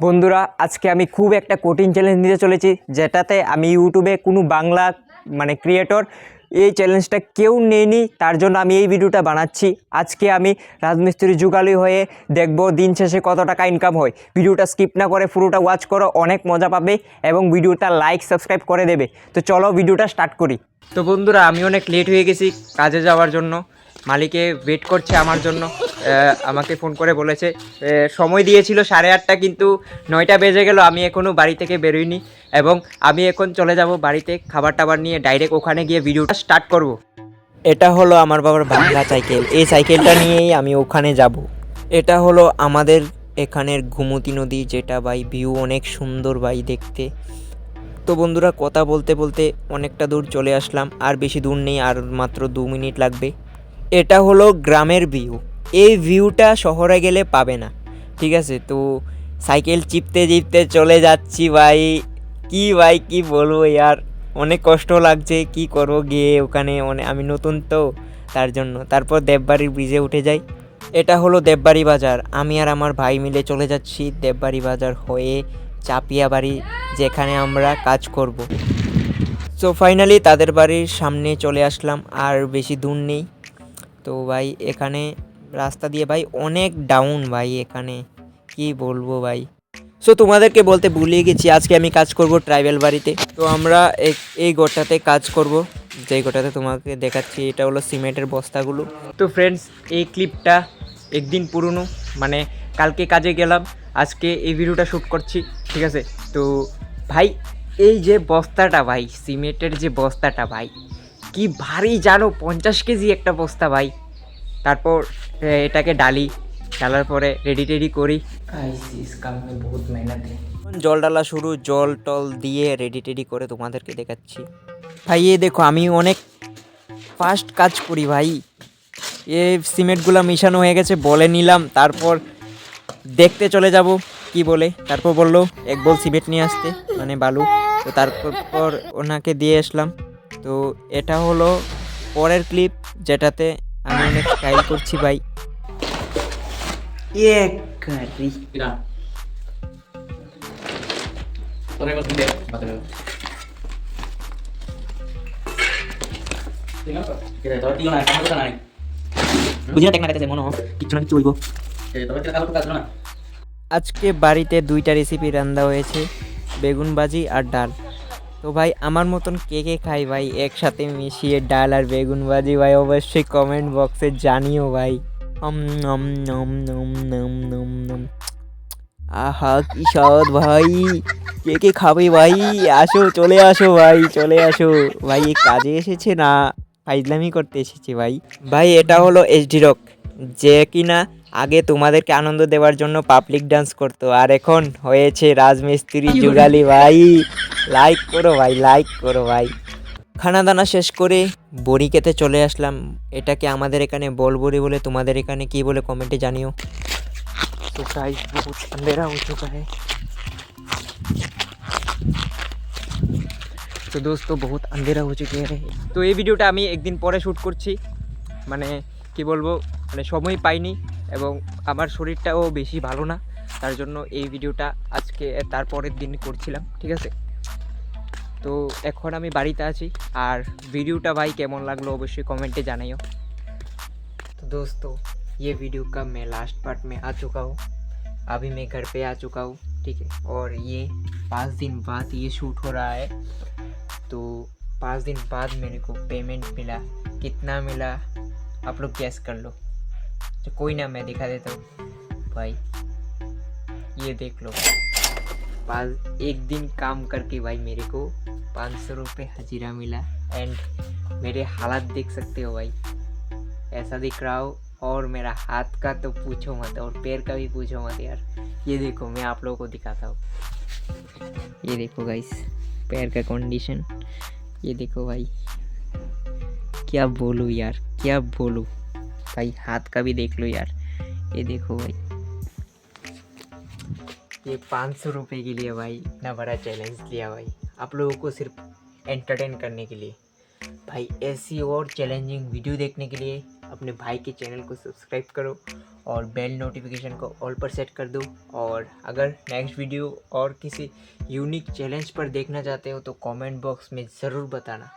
বন্ধুরা, আজকে আমি খুব একটা কঠিন চ্যালেঞ্জ নিতে চলেছি, যেটাতে আমি ইউটিউবে কোনো বাংলা ক্রিয়েটর এই চ্যালেঞ্জটা কেউ নেয়নি, তার জন্য আমি এই ভিডিওটা বানাচ্ছি। আজকে আমি রাজমিস্ত্রি যুগালি হয়ে দেখব দিন শেষে কত টাকা ইনকাম হয়। ভিডিওটা স্কিপ না করে পুরোটা ওয়াচ করো, অনেক মজা পাবে এবং ভিডিওটা লাইক সাবস্ক্রাইব করে দেবে। তো চলো ভিডিওটা স্টার্ট করি। তো বন্ধুরা, আমি অনেক লেট হয়ে গেছি কাজে যাওয়ার জন্য। মালিকে ওয়েট করছে আমার জন্য, আমাকে ফোন করে বলেছে, সময় দিয়েছিল 8:30, কিন্তু 9টা বেজে গেল, আমি এখনও বাড়ি থেকে বেরোইনি এবং আমি এখন চলে যাব বাড়িতে খাবার টাবার নিয়ে, ডাইরেক্ট ওখানে গিয়ে ভিডিওটা স্টার্ট করব। এটা হলো আমার বাবার বাংলা সাইকেল, এই সাইকেলটা নিয়েই আমি ওখানে যাব। এটা হলো আমাদের এখানের ঘুমতি নদী, যেটা ভাই ভিউ অনেক সুন্দর ভাই দেখতে। তো বন্ধুরা, কথা বলতে বলতে অনেকটা দূর চলে আসলাম, আর বেশি দূর নেই, আর মাত্র 2 মিনিট লাগবে। এটা হলো গ্রামের ভিউ, এই ভিউটা শহরে গেলে পাবে না, ঠিক আছে? তো সাইকেল চিপতে চিপতে চলে যাচ্ছি ভাই। কি বলবো ইয়ার, অনেক কষ্ট লাগছে, কি করবো গিয়ে ওখানে, আমি নতুন তো তার জন্য। তারপর দেববাড়ির ব্রিজে উঠে যাই। এটা হলো দেববাড়ি বাজার, আমি আর আমার ভাই মিলে চলে যাচ্ছি দেববাড়ি বাজার হয়ে চাপিয়া বাড়ি, যেখানে আমরা কাজ করব। সো ফাইনালি তাদের বাড়ির সামনে চলে আসলাম, আর বেশি দূর নেই। তো ভাই এখানে রাস্তা দিয়ে ভাই অনেক ডাউন ভাই, এখানে কি বলবো ভাই। সো তোমাদেরকে বলতে ভুলিয়ে গেছি, আজকে আমি কাজ করব ট্রাইবেল বাড়িতে। তো আমরা এই গোটাতে কাজ করব, যেই গোটাতে তোমাকে দেখাচ্ছি। এটা হলো সিমেন্টের বস্তাগুলো। তো ফ্রেন্ডস, এই ক্লিপটা একদিন পুরনো, কালকে কাজে গেলাম, আজকে এই ভিডিওটা শ্যুট করছি, ঠিক আছে? তো ভাই, এই যে বস্তাটা ভাই, সিমেন্টের যে বস্তাটা ভাই, কি ভারী জানো, 50 কেজি একটা বস্তা ভাই। তারপর এটাকে ডালার পরে রেডি করি। বহুত মেহনত। জল ডালা শুরু, জল টল দিয়ে রেডি করে তোমাদেরকে দেখাচ্ছি ভাই। এ দেখো, আমি অনেক ফাস্ট কাজ করি ভাই। এ সিমেন্টগুলো মিশানো হয়ে গেছে বলে নিলাম, তারপর দেখতে চলে যাব কি বলে। তারপর বললো 1 বল সিমেন্ট নিয়ে আসতে, বালু। তো তারপর ওনাকে দিয়ে আসলাম। তো এটা হলো পরের ক্লিপ, যেটাতে আমি অনেক স্টাইল করছি ভাই। আজকে বাড়িতে 2টা রেসিপি রান্না হয়েছে, বেগুন ভাজি আর ডাল। তো ভাই, আমার মতন কে কে খাই ভাই একসাথে মিশিয়ে ডাল আর বেগুন ভাজি ভাই, অবশ্যই কমেন্ট বক্সে জানিও ভাই। নম নম নম নম নম নম। আহা কি স্বাদ ভাই, কে কে খাবে ভাই? আসো, চলে আসো ভাই, চলে আসো ভাই। কাজে এসেছে না ফাইজলামি করতে এসেছে ভাই। ভাই এটা হলো এইচডি রক, যে কিনা আগে তোমাদেরকে আনন্দ দেওয়ার জন্য পাবলিক ডান্স করতো, আর এখন হয়েছে রাজমিস্ত্রি যুগালি ভাই। লাইক করো ভাই, লাইক করো ভাই। খানা দানা শেষ করে বড়ি খেতে চলে আসলাম। এটাকে আমাদের এখানে বলবড়ি বলে, তোমাদের এখানে কি বলে কমেন্টে জানিও। तो गाइस, बहुत अंधेरा हो चुका है। তো দোস্তো, বহুত আন্ধেরা হয়ে চুকে है। তো এই ভিডিওটা আমি একদিন পরে শ্যুট করছি, কি বলবো, সময় পাইনি এবং আমার শরীরটাও বেশি ভালো না, তার জন্য এই ভিডিওটা আজকে তার পরের দিন করছিলাম, ঠিক আছে? তো এখন আমি বাড়িতে আছি, আর ভিডিওটা ভাই কেমন লাগলো অবশ্যই কমেন্টে জানাইও। तो दोस्तों, ये वीडियो का मैं लास्ट पार्ट में आ चुका हूँ। अभी मैं घर पे आ चुका हूँ, ठीक है? और ये 5 दिन बाद ये शूट हो रहा है। तो 5 दिन बाद मेरे को पेमेंट मिला, कितना मिला आप लोग गैस कर लो। तो कोई ना, मैं दिखा देता हूँ भाई, ये देख लो। एक दिन काम करके भाई मेरे को 500 रुपये हजीरा मिला। एंड मेरे हालात देख सकते हो भाई, ऐसा दिख रहा हो। और मेरा हाथ का तो पूछो मत, और पैर का भी पूछो मत यार। ये देखो, मैं आप लोगों को दिखाता हूँ। ये देखो गाइस, पैर का कंडीशन, ये देखो भाई। क्या बोलूँ यार, क्या बोलूँ भाई। हाथ का भी देख लो यार, ये देखो भाई। ये 500 रुपये के लिए भाई इतना बड़ा चैलेंज लिया भाई, आप लोगों को सिर्फ एंटरटेन करने के लिए भाई। ऐसी और चैलेंजिंग वीडियो देखने के लिए अपने भाई के चैनल को सब्सक्राइब करो और बेल नोटिफिकेशन को ऑल पर सेट कर दो। और अगर नेक्स्ट वीडियो और किसी यूनिक चैलेंज पर देखना चाहते हो तो कमेंट बॉक्स में ज़रूर बताना।